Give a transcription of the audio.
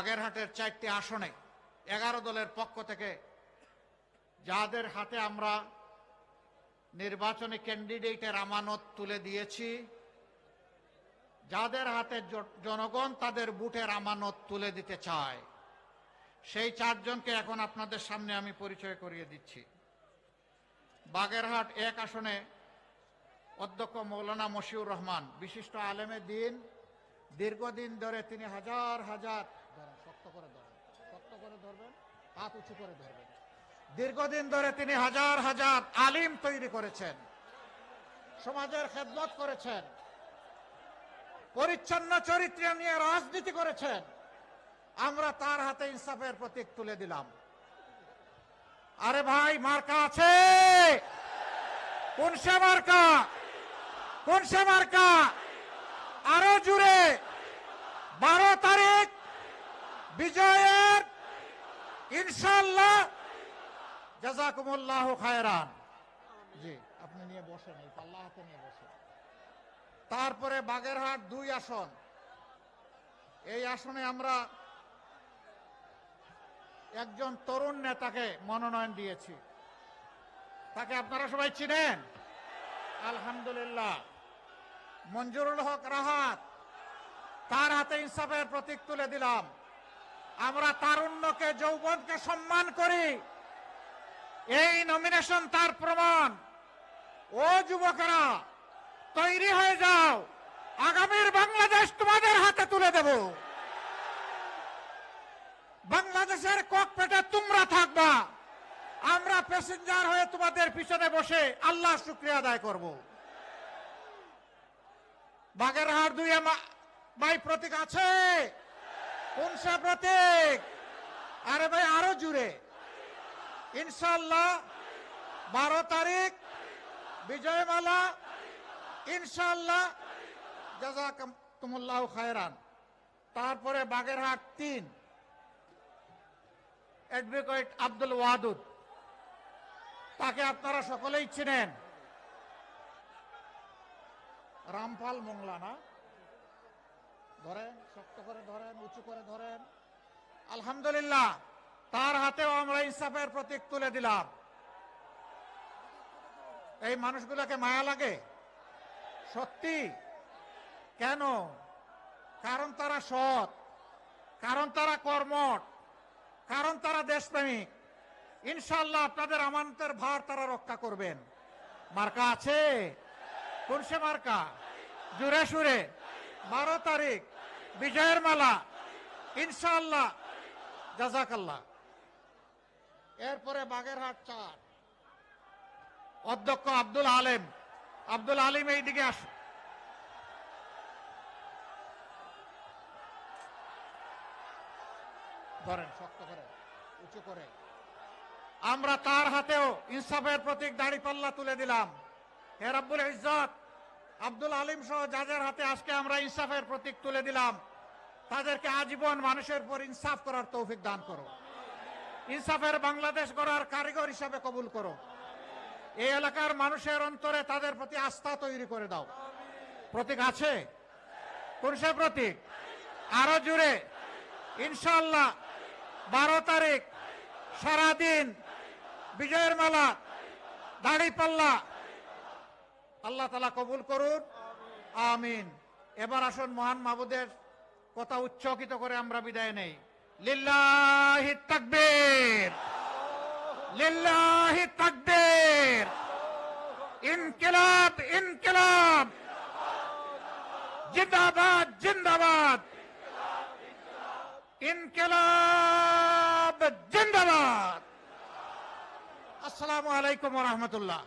বাগেরহাটের 4টি আসনে 11 দলের পক্ষ থেকে যাদের হাতে আমরা নির্বাচনী ক্যান্ডিডেটের আমানত তুলে দিয়েছি, যাদের হাতে জনগণ তাদের ভোটের আমানত তুলে দিতে চায়, সেই 4 জনকে এখন আপনাদের সামনে আমি পরিচয় করিয়ে দিচ্ছি। বাগেরহাট 1 আসনে অধ্যক্ষ মৌলানা মশিউর রহমান, বিশিষ্ট আলেমে দ্বীন, দীর্ঘদিন ধরে তিনি হাজার হাজার শক্ত করে ধরবেন, হাত উঁচু করে ধরবেন, দীর্ঘদিন ধরে তিনি হাজার হাজার আলিম তৈরি করেছেন, সমাজের খেদমত করেছেন, পরিচ্ছন্ন চরিত্র নিয়ে রাজনীতি করেছেন। আমরা তার হাতে ইনসাফের প্রতীক তুলে দিলাম। আরে ভাই, মার্কা আছে? কোন সে মার্কা? কোন সে মার্কা? আরো জুড়ে 12 তারিখ বিজয়ের ইনশাআল্লাহ। জাযাকুমুল্লাহু খায়রান। জি, আপনি নিয়ে বসেন, এই পাল্লা হাতে নিয়ে বসেন। তারপরে বাগেরহাট 2 আসন, এই আসনে আমরা একজন তরুণ নেতাকে মনোনয়ন দিয়েছি। তাকে আপনারা সবাই চিনেন, আলহামদুলিল্লাহ, মঞ্জুরুল হক রাহাত। তার হাতে ইনসাফের প্রতীক তুলে দিলাম। আমরা তারুণ্যকে, যৌবনকে সম্মান করি, এই নমিনেশন তার প্রমাণ। ও যুবকেরা, তৈরি হয়ে যাও, আগামীর বাংলাদেশ তোমাদের হাতে তুলে দেব। বাংলাদেশের ককপিটে তোমরা থাকবা, আমরা প্যাসেঞ্জার হয়ে তোমাদের পিছনে বসে আল্লাহ শুকরিয়া আদায় করব। বাগেরহাট 2 ভাই প্রতীক আছে? কোন সে প্রতীক? আরে ভাই, আরো জুড়ে ইনশাআল্লাহ 12 তারিখ বিজয়মালা ইনশাআল্লাহ। জাযাকুমুল্লাহু খায়রান। তারপরে বাগেরহাট 3 অ্যাডভোকেট আব্দুল ওয়াদুদ, তাকে আপনারা সকলেই চিনেন। রামপাল মোংলা না? ধরেন, শক্ত করে ধরেন, উঁচু করে ধরেন। আলহামদুলিল্লাহ, তার হাতেও আমরা ইনসাফের প্রতীক তুলে দিলাম। এই মানুষগুলোকে মায়া লাগে সত্যি? কেন? কারণ তারা সৎ, কারণ তারা কর্মঠ, কারণ তারা দেশপ্রেমিক। ইনশাআল্লাহ আপনাদের আমানতের ভার তারা রক্ষা করবেন। মার্কা আছে? কোন সে মার্কা? জুড়ে সুরে 12 তারিখ বিজয়ের মালা ইনশাআল্লাহ। জাযাকাল্লাহ। এরপরে বাগেরহাট 4 অধ্যক্ষ আব্দুল আলিম। আব্দুল আলিম, এইদিকে আস। ধরেন, শক্ত করে, উঁচু করে। আমরা তার হাতেও ইনসাফের প্রতীক দাঁড়িপাল্লা তুলে দিলাম। হে রব্বুল ইজ্জত, আব্দুল আলিম সহ যাদের হাতে আজকে আমরা ইনসাফের প্রতীক তুলে দিলাম, তাদেরকে আজীবন মানুষের উপর ইনসাফ করার তৌফিক দান করো। ইনসাফের বাংলাদেশ গড়ার কারিগর হিসাবে কবুল করো। এই এলাকার মানুষের অন্তরে তাদের প্রতি আস্থা তৈরি করে দাও। প্রতীক আছে? কোন সে প্রতীক? আরো জুড়ে ইনশাআল্লাহ 12 তারিখ সারাদিন বিজয়ের মালা দাঁড়িপাল্লা। আল্লাহ তাআলা কবুল করুন, আমিন। এবার আসুন মহান মাবুদের কথা উচ্চকিত করে আমরা বিদায় নেই। লিল্লাহি তাকবীর, লিল্লাহি তাকবীর। ইনকিলাব, ইনকিলাব, জিন্দাবাদ, জিন্দাবাদ, ইনকিলাব জিন্দাবাদ। আসসালামু আলাইকুম ওয়া রাহমাতুল্লাহ।